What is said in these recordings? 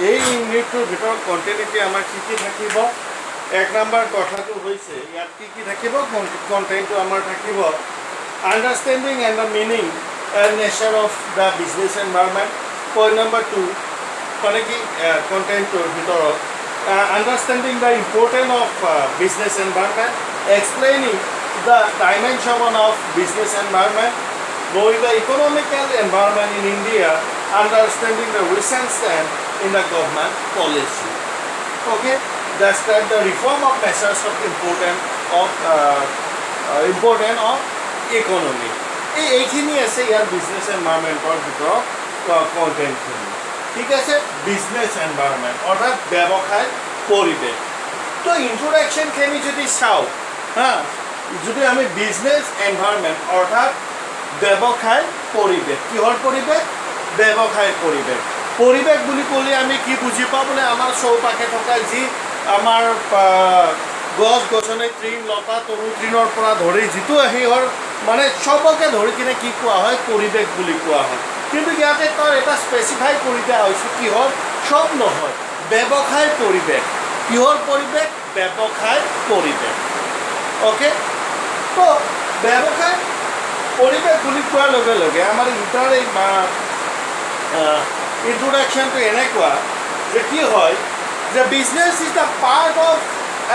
এই ইউনিটটোৰ ভিতৰত কণ্টেণ্ট আমাৰ কি কি থাকিব এক নম্বৰ কথাটো হৈছে ইয়াত কি কি থাকিব কণ্টেণ্টটো আমাৰ থাকিব understanding and the meaning and nature of the business environment point number 2 মানে কি কণ্টেণ্টটোৰ ভিতৰত understanding the important of business environment explaining the dimension of business environment knowing the economical environment in India, understanding the recent stand in the government policy. Okay, that's the reform of measures of important of economy. এইখিনি আছে ইয়াৰ business এনভাইৰনমেণ্টৰ ভিতৰত কণ্টেণ্টখিনি ঠিক আছে business environment অৰ্থাৎ ব্যৱসায় পৰিৱেশ তো ইন্ট্ৰডাকশ্যনখিনি যদি চাওঁ হা যদি আমি বিজনেছ এনভাইৰনমেণ্ট অৰ্থাৎ ব্যৱসায় পৰিৱেশ কিহৰ পৰিৱেশ ব্যৱসায় পৰিৱেশ পৰিৱেশ বুলি ক'লে আমি কি বুজি পাওঁ বোলে আমাৰ চৌপাশে থকা যি আমাৰ গছ গছনি তৃণ লতা তৰু তৃণৰ পৰা ধৰি যিটো সেইহৰ মানে চবকে ধৰি কিনে কি কোৱা হয় পৰিৱেশ বুলি কোৱা হয় কিন্তু ইয়াতে তাৰ এটা স্পেচিফাই কৰি দিয়া হৈছে কিহৰ চব নহয় ব্যৱসায় পৰিৱেশ কিহৰ পৰিৱেশ ব্যৱসায় পৰিৱেশ অ'কে তো ব্যৱসায় পৰিৱেশ বুলি কোৱাৰ লগে লগে আমাৰ ইন্ট্ৰডাকশ্যনটো এনেকুৱা যে কি হয় যে business is the part of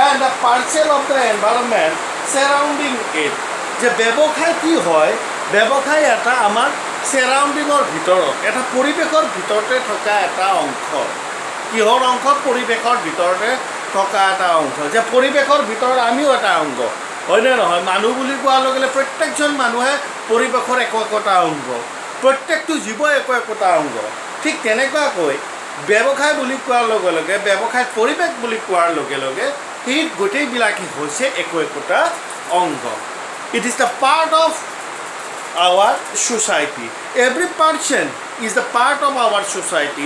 and the parcel of the environment surrounding it যে ব্যৱসায় কি হয় ব্যৱসায় এটা আমাৰ চেৰাউণ্ডিঙৰ ভিতৰত এটা পৰিৱেশৰ ভিতৰতে থকা এটা অংশ কিহৰ অংশ পৰিৱেশৰ ভিতৰতে থকা এটা অংশ যে পৰিৱেশৰ ভিতৰত আমিও এটা অংগ হয়নে নহয় মানুহ বুলি কোৱাৰ লগে লগে প্ৰত্যেকজন মানুহে পৰিৱেশৰ একোটা অংগ প্ৰত্যেকটো জীৱ একোটা অংগ ঠিক তেনেকুৱাকৈ ব্যৱসায় বুলি কোৱাৰ লগে লগে ব্যৱসায় পৰিৱেশ বুলি কোৱাৰ লগে লগে সেই গোটেইবিলাকেই হৈছে একোটা অংগ it is the part of our society every person is the part of our society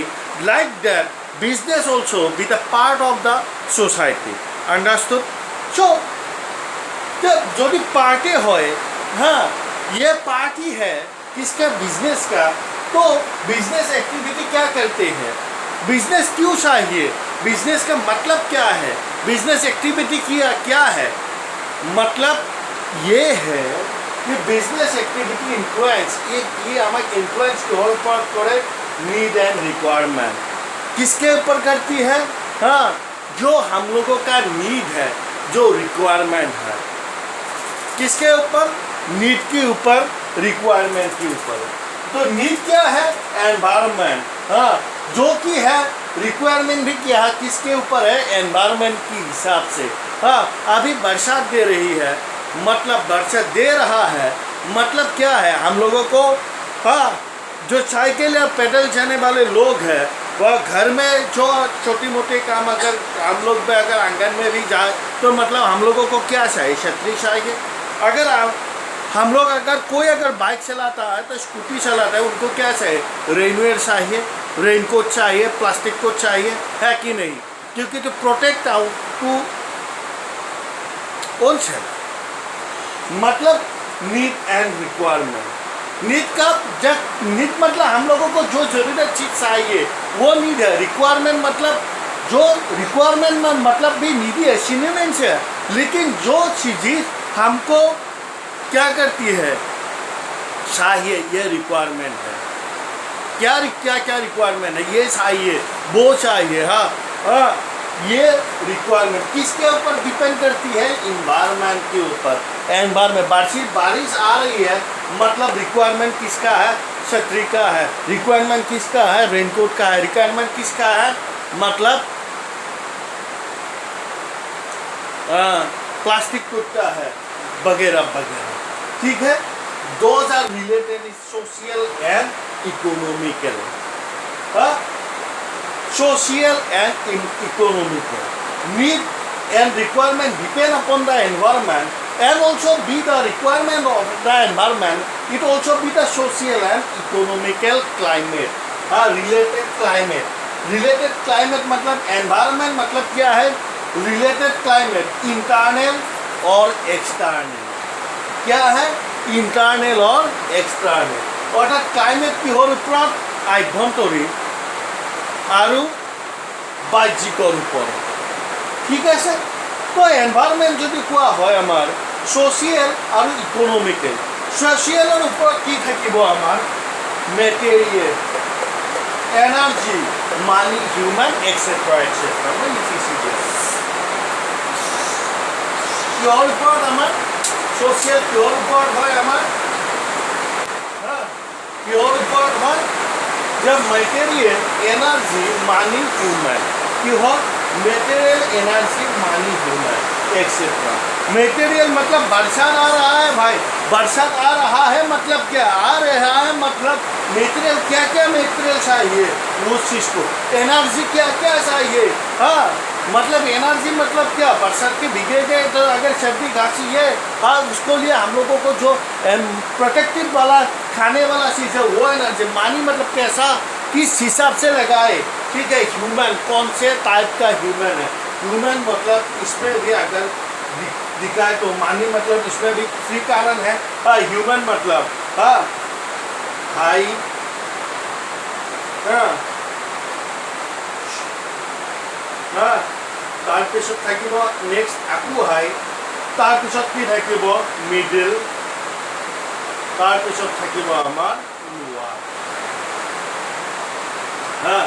like that business also' be the part of the society understood so' जो पार्टी है हाँ ये पार्टी है किसका बिजनेस का तो बिजनेस एक्टिविटी क्या करते हैं बिजनेस क्यों चाहिए बिजनेस का मतलब क्या है बिजनेस एक्टिविटी क्या है मतलब ये है कि बिजनेस एक्टिविटी इन्फ्लुएंस ये हमारे इन्फ्लुएंस के ऊपर करे नीड एंड रिक्वायरमेंट किसके ऊपर करती है हाँ जो हम लोगों का नीड है जो रिक्वायरमेंट है किसके ऊपर नीड के ऊपर रिक्वायरमेंट के ऊपर तो नीड क्या है एनवायरनमेंट हाँ जो कि है रिक्वायरमेंट भी क्या है किसके ऊपर है एनवायरनमेंट के हिसाब से हाँ अभी बरसात दे रही है मतलब बरसात दे रहा है मतलब क्या है हम लोगों को हाँ जो साइकिल या पैदल जाने वाले लोग हैं वह घर में जो छोटी मोटी काम अगर हम लोग भी अगर आंगन में भी जाए तो मतलब हम लोगों को क्या चाहिए छतरी चाहिए अगर हम लोग अगर कोई अगर बाइक चलाता है तो स्कूटी चलाता है उनको क्या चाहिए रेनवेयर चाहिए रेनकोट चाहिए प्लास्टिक कोट चाहिए है कि नहीं क्योंकि to protect out to own self मतलब नीड एंड रिक्वायरमेंट नीड का जब नीड मतलब हम लोगों को जो ज़रूरत चीज़ चाहिए वो नीड है रिक्वायरमेंट मतलब जो रिक्वायरमेंट मतलब भी नीडी है सिनोनिम्स है लेकिन जो चीज़ हमको क्या करती है चाहिए ये रिक्वायरमेंट है क्या क्या रिक्वायरमेंट है ये चाहिए वो चाहिए हाँ हाँ ये रिक्वायरमेंट किसके ऊपर डिपेंड करती है इन्वायरमेंट के ऊपर एनवायरमेंट बारिश आ रही है मतलब रिक्वायरमेंट किसका है छतरी का है रिक्वायरमेंट किसका है रेनकोट का है रिक्वायरमेंट किसका है मतलब प्लास्टिक कोट का है वगैरह वगैरह ठीक है those are related is social and economical social and economical need and requirement depend upon the environment and also be the requirement of the environment it also be the social and economical climate related climate मतलब environment मतलब क्या है related climate internal और external क्या है internal और external অর্থাৎ climate কিহৰ ওপৰত আভ্যন্তৰীণ আৰু বাহ্যিকৰ ওপৰত ঠিক আছে তো এনভাইৰনমেণ্ট যদি কোৱা হয় আমাৰ ছ'চিয়েল আৰু ইকনমিকেল ছ'চিয়েলৰ ওপৰত কি থাকিব আমাৰ মেটেৰিয়েল এনাৰ্জি মানি হিউমেন এক্সেট্ৰা এক্সেট্ৰা মই লিখিছোঁ কিহৰ ওপৰত আমাৰ ছ'চিয়েল কিহৰ ওপৰত হয় আমাৰ কিহৰ ওপৰত হয় যে মেটেৰিয়েল এনাৰ্জি মানি হিউমেন किहर मेटेरियल एनर्जी मानी ह्यूमन एक्सेट्रा मेटेरियल मतलब बरसात आ रहा है भाई बरसात आ रहा है मतलब क्या आ रहा है मतलब मेटेरियल क्या क्या मेटेरियल चाहिए उस चीज़ को एनर्जी क्या क्या चाहिए हाँ मतलब एनर्जी मतलब क्या बरसात के भीगे गए तो अगर सर्दी खांसी है हाँ उसको लिए हम लोगों को जो प्रोटेक्टिव वाला खाने वाला चीज़ है वो एनर्जी मानी मतलब कैसा किस हिसाब से लगाए ठीक है ह्यूमन कौन से टाइप का ह्यूमन है ह्यूमन मतलब इसमें भी अगर दिखा है तो मानी मतलब इसमें भी फ्री कारण है हाँ ह्यूमन मतलब हाँ हाई हाँ हाँ तार पिছত থাকিব नेक्स्ट আকু हाई तार पिছত কি থাকিব मिडिल तार पिছত থাকিব আমাৰ লোৱাৰ हाँ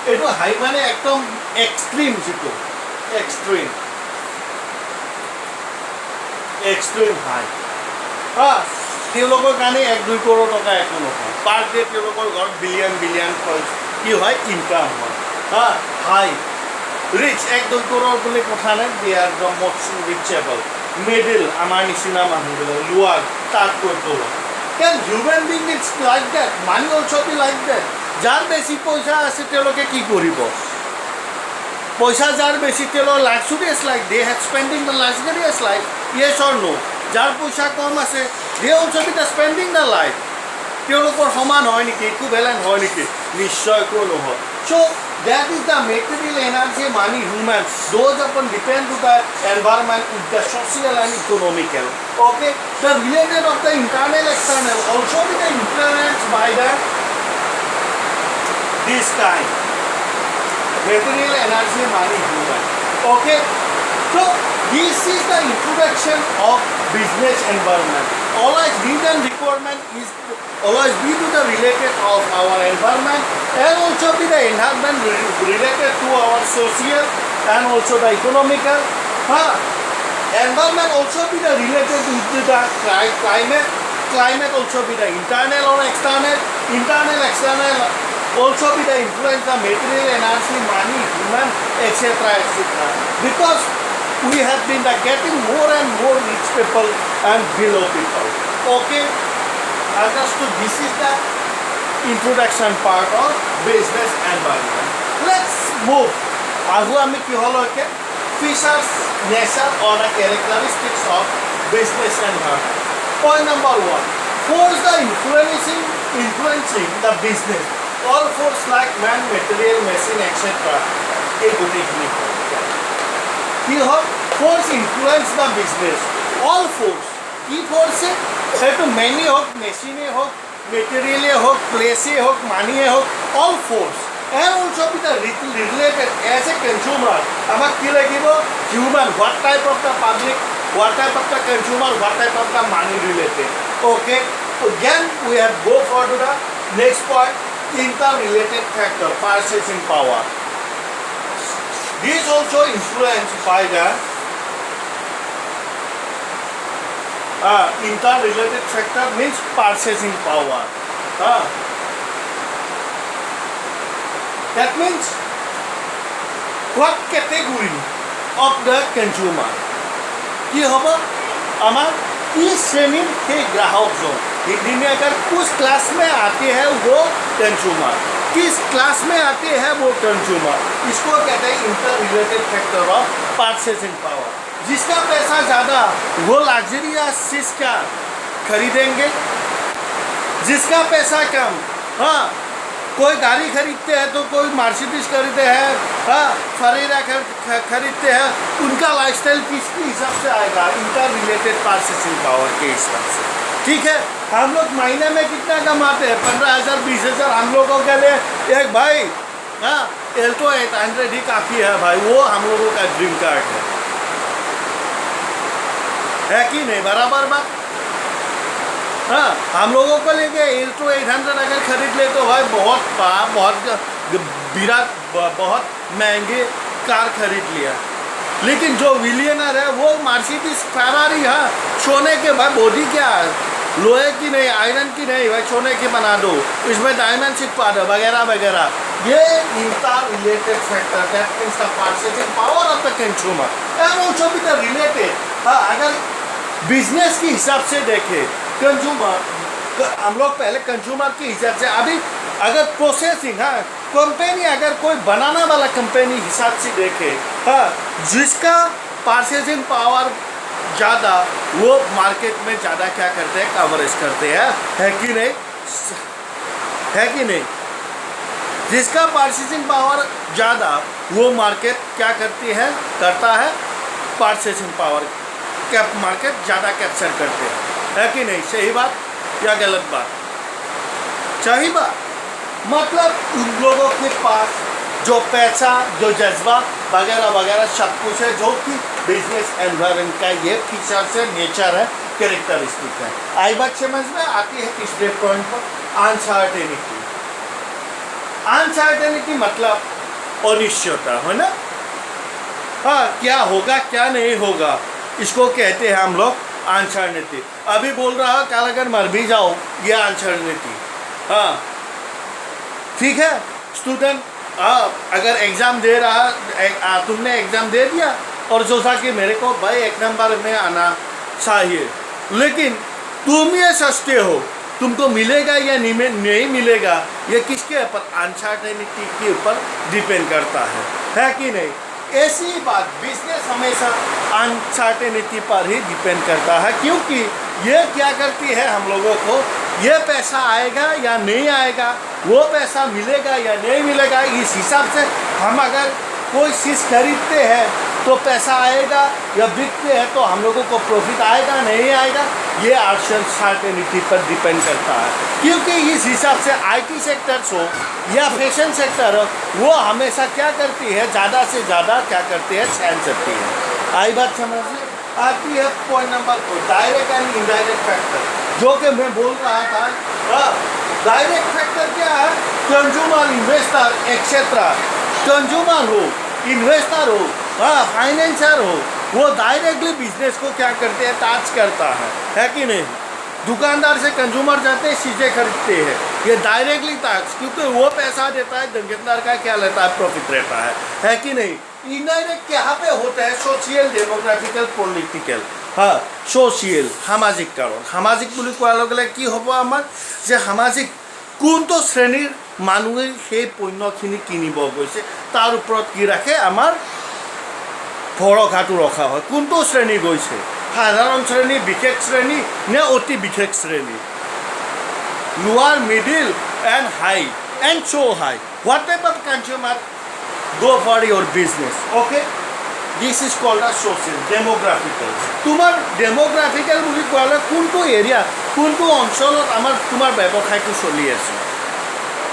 এইটো হাই মানে একদম এক্সট্ৰিম যেটো এক্সট্ৰিম হাই हाँ তেওঁলোকৰ কাৰণে 1-2 কৰোड़ টকা একো নহয় পাৰ ডে তেওঁলোকৰ ঘৰত বিলিয়ন কি হয় ইনকাম হয় हाँ হাই ৰিচ 1-2 কৰোड़ বুলি কথা নাই they are the most reachable middle আমাৰ নিচিনা মানুহবিলাক লোৱাৰ তাতকৈ তলত can human being it's like that money also be like that যাৰ বেছি পইচা আছে তেওঁলোকে কি কৰিব পইচা যাৰ বেছি তেওঁলোকৰ luxurious life they have spending the luxurious life yes or no যাৰ পইচা কম আছে they also be the spending the life তেওঁলোকৰ সমান হয় নেকি ইকুইভেলেন্ট হয় নেকি নিশ্চয় কোনো নহয় so that is the material energy money human those upon depend to the environment with the social and economical okay the related of the internal external also be the influenced by the this kind material energy money human okay so this is the introduction of business environment always need and requirement is always be to the related of our environment and also be the environment related to our social and also the economical environment also be the related to the climate also be the internal or external external also be the influence the material energy money human etc because we have been getting more and more rich people and below people okay understood this is the introduction part of business environment let's move ahu ami ki holo ke features nature or the characteristics of business environment point number 1 force the influencing the business all force like man material machine etc ei gote khini কি হয় force influence the business all force কি ফোর্সে সেটা many হোক মেশিনে হোক মেটেরিয়ালে হোক প্লেসে হোক মানিয়ে হোক all force and also be the related as a consumer আমাক কি লাগিব human what type of the public what type of the consumer what type of the money related okay again we have go for to the next point interrelated factor purchasing power. This also influenced by the interrelated factor means purchasing power. That means what category of the consumer? कि होगा हमार किस श्रेणी के ग्राहक जो हिंदी में अगर कुछ क्लास में आते हैं वो कंज्यूमर किस क्लास में आते हैं वो कंज्यूमर इसको कहते हैं inter related factor of purchasing power जिसका पैसा ज़्यादा वो लग्जरियस चीज़ क्या खरीदेंगे जिसका पैसा कम हाँ कोई गाड़ी खरीदते हैं तो कोई मर्सिडीज खरीदते हैं हाँ फरेरा खरीदते हैं उनका लाइफस्टाइल किसके हिसाब से आएगा इंटर रिलेटेड परचेसिंग पावर के हिसाब से ठीक है हम लोग महीने में कितना कमाते हैं 15,000 20,000 हम लोगों के लिए एक भाई हाँ, एल्टो 800 ही काफ़ी है भाई, वो हम लोगों का ड्रीम कार है कि नहीं? बराबर बात। हाँ, हम लोगों को लेके एल्टो 800 अगर खरीद ले तो भाई बहुत महंगे कार खरीद लिया। लेकिन जो विलियनर है वो मर्सिडीज फेरारी, हाँ, सोने के भाई बॉडी क्या है, लोहे की नहीं, आयरन की नहीं भाई, सोने की बना दो, इसमें डायमंड चिपका दो वगैरह वगैरह। ये inter related factor, that means the purchasing power of the consumer and also with the related. हाँ, अगर बिजनेस के हिसाब से देखें कंज्यूमर, हम लोग पहले कंज्यूमर के हिसाब से, अभी अगर प्रोसेसिंग, हाँ, कंपनी अगर कोई बनाने वाला कंपनी हिसाब से देखे, हाँ, जिसका परचेजिंग पावर ज़्यादा, वो मार्केट में ज़्यादा क्या करते हैं, कवरेज करते हैं, है कि नहीं? है कि नहीं? जिसका परचेजिंग पावर ज़्यादा, वो मार्केट क्या करती है, करता है, परचेजिंग पावर कैप मार्केट ज़्यादा कैप्चर करते हैं, है कि नहीं? सही बात या गलत बात? सही बात। मतलब उन लोगों के पास जो पैसा, जो जज्बा वगैरह वगैरह सब कुछ है, जो कि बिजनेस एनवायरनमेंट का ये फीचर से, नेचर है, कैरेक्टरिस्टिक है। आई बात समझ में आती है तीसरे पॉइंट पर, अनसर्टेनिटी। अनसर्टेनिटी मतलब अनिश्चयता, है ना? हाँ, क्या होगा क्या नहीं होगा, इसको कहते हैं हम लोग अनसर्टेनिटी। अभी बोल रहा है कल अगर मर भी जाओ, ये अनसर्टेनिटी। हाँ, ठीक है। स्टूडेंट अगर एग्ज़ाम दे रहा, तुमने एग्ज़ाम दे दिया और सोचा कि मेरे को भाई 1 नंबर में आना चाहिए, लेकिन तुम ये सोचते हो तुमको मिलेगा या नहीं मिलेगा, ये किसके ऊपर, अनसर्टेनिटी के ऊपर डिपेंड करता है कि नहीं? ऐसी बात बिजनेस हमेशा अनसर्टेनिटी पर ही डिपेंड करता है, क्योंकि ये क्या करती है हम लोगों को, ये पैसा आएगा या नहीं आएगा, वो पैसा मिलेगा या नहीं मिलेगा, इस हिसाब से हम अगर कोई चीज़ खरीदते हैं तो पैसा आएगा, या बिकते हैं तो हम लोगों को प्रॉफिट आएगा नहीं आएगा, ये अनसर्टेनिटी पर डिपेंड करता है। क्योंकि इस हिसाब से आईटी सेक्टर्स हो या फैशन सेक्टर हो, वो हमेशा क्या करती है, ज़्यादा से ज़्यादा क्या करती है, चैन करती है। आई बात समझ में आती है? Point number 4, direct and indirect factor, जो कि मैं बोल रहा था। डायरेक्ट फैक्टर क्या है, कंज्यूमर, इन्वेस्टर एक्सेट्रा, कंज्यूमर हो, इन्वेस्टर हो, हाँ, फाइनेंसर हो, वो डायरेक्टली बिजनेस को क्या करते हैं, टच करता है कि नहीं? दुकानदार से कंज्यूमर जाते हैं, चीज़ें खरीदते हैं, ये डायरेक्टली टच, क्योंकि वो पैसा देता है, दुकानदार का क्या लेता है, प्रॉफिट रहता है कि नहीं? इनडायरेक्ट यहाँ पे होता है सोशल, डेमोग्राफिकल, पॉलिटिकल। हाँ, सोशल सामाजिक कारण, सामाजिक বুলি কোৱাৰ লগে লগে কি হ'ব, আমাৰ যে সামাজিক কোনটো শ্ৰেণীৰ মানুহে সেই পণ্যখিনি কিনিব গৈছে তাৰ ওপৰত কি ৰাখে, আমাৰ ভৰসাটো ৰখা হয়। কোনটো শ্ৰেণী গৈছে, সাধাৰণ শ্ৰেণী, বিশেষ শ্ৰেণী নে অতি বিশেষ শ্ৰেণী, lower, middle and high and so high, what type of consumer go for your business, okay? This is called as social, demographical. তোমাৰ ডেমোগ্ৰাফিকেল বুলি কোৱালে কোনটো এৰিয়া, কোনটো অঞ্চলত আমাৰ তোমাৰ ব্যৱসায়টো চলি আছে,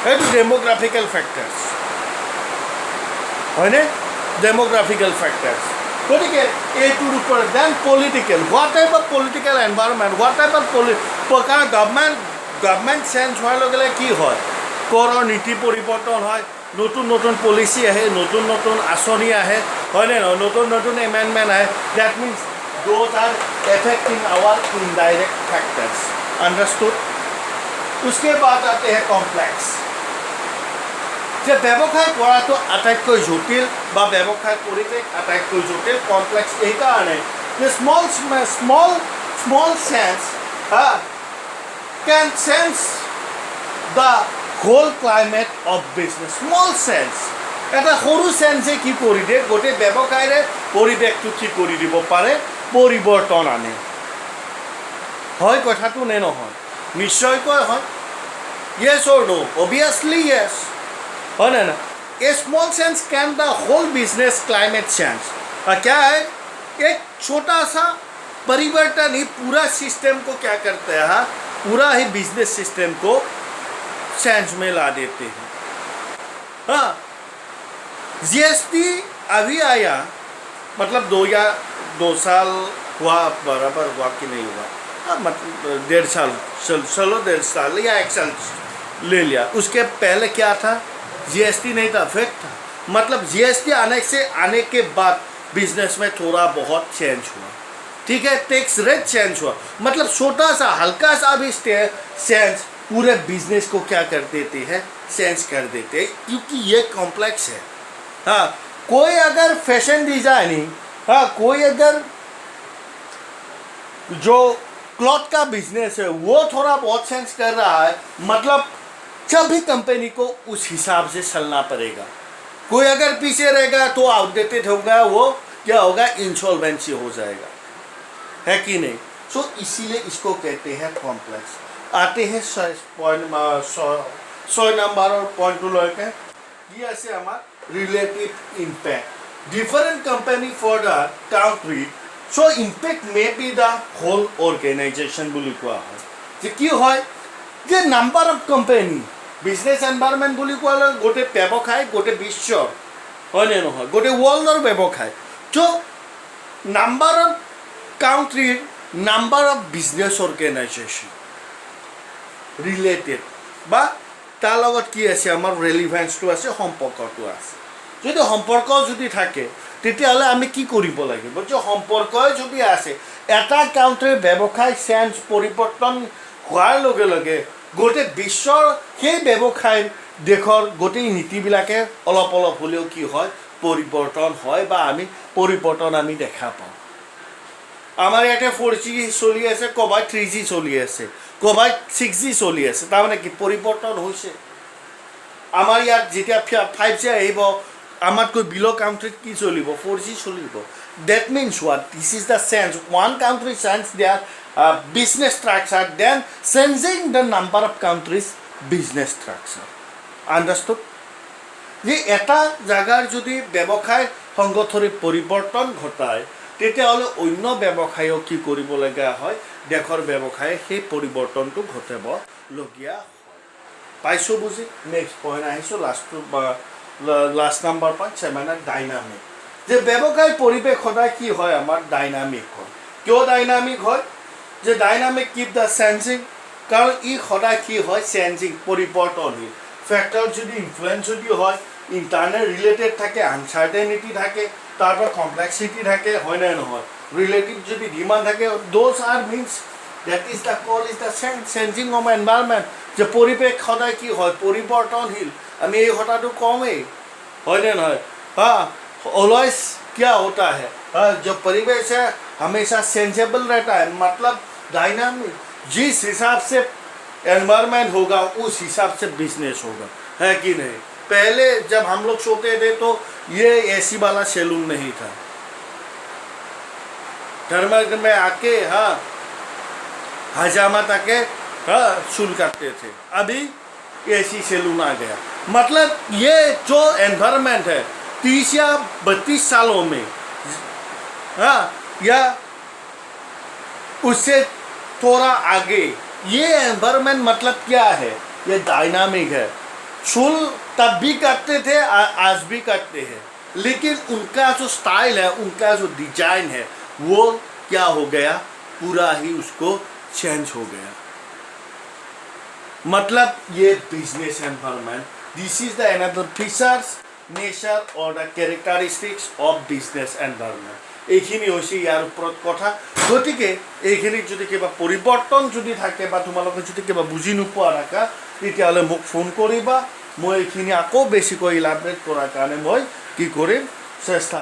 সেইটো ডেমোগ্ৰাফিকেল ফেক্টৰ্ছ হয়নে? Demographical factors. গতিকে এইটোৰ ওপৰত then political, what type of political environment, what type of কাৰণ গভৰ্ণমেণ্ট চেঞ্জ হোৱাৰ লগে লগে কি হয়, কৰৰ নীতি পৰিৱৰ্তন হয়, নতুন নতুন পলিচি আহে, নতুন নতুন আঁচনি আহে, হয়নে নহয়, নতুন নতুন এমেণ্ডমেণ্ট আহে, that means those are affecting our indirect factors, understood? उसके बाद आते हैं कॉम्प्लेक्स। যে ব্যৱসায় কৰাটো আটাইতকৈ জটিল বা ব্যৱসায় পৰিৱেশ আটাইতকৈ জটিল, কমপ্লেক্স এইকাৰণে যে small sense can sense the whole climate of business. Small sense, এটা সৰু সেন্সে কি কৰি দিয়ে, গোটেই ব্যৱসায়ৰে পৰিৱেশটো কি কৰি দিব পাৰে, পৰিৱৰ্তন আনে। হয় কথাটো নে নহয়? নিশ্চয়কৈ হয়। Yes or no? Obviously yes. है ना? A small sense can the whole business climate change. क्या है, एक छोटा सा परिवर्तन ही पूरा सिस्टम को क्या करते हैं, पूरा ही बिजनेस सिस्टम को चेंज में ला देते हैं। हाँ, जीएसटी अभी आया, मतलब 2 साल हुआ, बराबर हुआ कि नहीं हुआ, हाँ, मतलब 1.5 साल, चलो 1.5 साल या 1 साल ले लिया। उसके पहले क्या था, जीएसटी नहीं था, फेक था। मतलब जीएसटी आने के बाद बिजनेस में थोड़ा बहुत चेंज हुआ, ठीक है, टैक्स रेट चेंज हुआ, मतलब छोटा सा हल्का सा भी चेंज पूरे बिजनेस को क्या कर देते हैं, चेंज कर देते हैं, क्योंकि ये कॉम्प्लेक्स है। हाँ, कोई अगर फैशन डिजाइनिंग, हाँ, कोई अगर जो क्लॉथ का बिजनेस है वो थोड़ा बहुत चेंज कर रहा है, मतलब जब भी कंपनी को उस हिसाब से चलना पड़ेगा। कोई अगर पीछे रहेगा तो आउटडेटेड होगा, वो क्या होगा, इंसॉल्वेंसी हो जाएगा, है कि नहीं। सो इसीलिए इसको कहते हैं कॉम्प्लेक्स। आते हैं 6 नंबर और पॉइंट टू लगे, ये ऐसे हमारा relative impact different company for the country. So impact may be the whole organization বুলি কোৱা হয়। যে কি হয়, যে number of company business environment বুলি কোৱা হ'লে গোটেই ব্যৱসায় গোটেই বিশ্বৰ, হয়নে নহয়, গোটেই ৱৰ্ল্ডৰ ব্যৱসায়। চ' নাম্বাৰ অফ কাউন্ট্রির number of business organization related বা তার লগত কি আছে, আমার রেলিভেন্সটো আছে, সম্পর্কটো আছে। যদি সম্পর্ক যদি থাকে তেতিয়াহ'লে আমি কি কৰিব লাগিব, যে সম্পৰ্কই যদি আছে, এটা কাউন্ট্ৰিৰ ব্যৱসায় চেঞ্জ পৰিৱৰ্তন হোৱাৰ লগে লগে গোটেই বিশ্বৰ সেই ব্যৱসায় দেশৰ গোটেই নীতিবিলাকে অলপ অলপ হ'লেও কি হয়, পৰিৱৰ্তন হয় বা আমি পৰিৱৰ্তন আমি দেখা পাওঁ। আমাৰ ইয়াতে 4G চলি আছে, ক'ৰবাত 3G চলি আছে, ক'ৰবাত 6G চলি আছে, তাৰমানে কি পৰিৱৰ্তন হৈছে। আমাৰ ইয়াত যেতিয়া 5G আহিব, আমাতকৈ বিল' কাউণ্ট্ৰিত কি চলিব, 4G চলিব। That means what, this is the change, one country change their business structure, then changing the number of countries business structure. Understood? যে এটা জাগাৰ যদি ব্যৱসায় সংগঠনিক পৰিৱৰ্তন ঘটায়, তেতিয়াহ'লে অন্য ব্যৱসায়ক কি কৰিবলগীয়া হয়, দেশৰ ব্যৱসায়ে সেই পৰিৱৰ্তনটো ঘটাবলগীয়া হয়। পাইছোঁ বুজি? নেক্সট পইণ্ট আহিছোঁ, লাষ্ট নাম্বাৰ পইণ্ট 7, ডাইনামিক। যে ব্যৱসায় পৰিৱেশ সদায় কি হয়, আমাৰ ডাইনামিক হয়। কিয় ডাইনামিক হয়, যে ডাইনামিক কিপ দ্য চেঞ্জিং, কাৰণ ই সদায় কি হয়, চেঞ্জিং, পৰিৱৰ্তনশীল। ফেক্টৰ যদি ইনফ্লুৱেঞ্চ যদি হয়, ইণ্টাৰনেট ৰিলেটেড থাকে, আনচাৰ্টেনিটি থাকে, তারপর কমপ্লেক্সিটি থাকে, হয় না নহয়, রিলেটিভ যদি ডিমান্ড থাকে, those are means that is the call is the changing of environment. যে পৰিৱেশ সদায় কি হয়, পৰিৱৰ্তনশীল। আমি এই কথাটো কমেই, হয় না নহয়, हाँ, ऑलवेज क्या होता है, हाँ, जो परिवेश है हमेशा चेंजेबल रहता है, मतलब डायनामिक। जिस हिसाब से एनवायरनमेंट होगा उस हिसाब से बिजनेस होगा, है कि नहीं। पहले जब हम लोग सोते थे तो ये एसी वाला सैलून नहीं था, टर्मरिक में आके, हाँ, हजामा तक, हाँ, चूल काटते थे। अभी एसी सैलून आ गया। मतलब ये जो एनवायरनमेंट है 30 या 32 सालों में, हाँ, या उससे थोड़ा आगे, ये एनवायरनमेंट मतलब क्या है, ये डायनामिक है। चूल तब भी करते थे, आज भी करते हैं, लेकिन उनका जो स्टाइल है, उनका जो डिजाइन है, वो क्या हो गया, पूरा ही उसको चेंज हो गया। मतलब ये business environment, this is the another features, nature और द कैरेक्टारिस्टिक्स ऑफ बिजनेस एनवायरनमेंट। এইখিনি হৈছে ইয়াৰ ওপৰত কথা। গতিকে এইখিনিত যদি কিবা পৰিৱৰ্তন যদি থাকে বা তোমালোকে যদি কিবা বুজি নোপোৱা থাকা, তেতিয়াহ'লে মোক ফোন কৰিবা। মই এইখিনি আকৌ বেছিকৈ ইলাবৰেট কৰাৰ কাৰণে মই কি কৰিম, চেষ্টা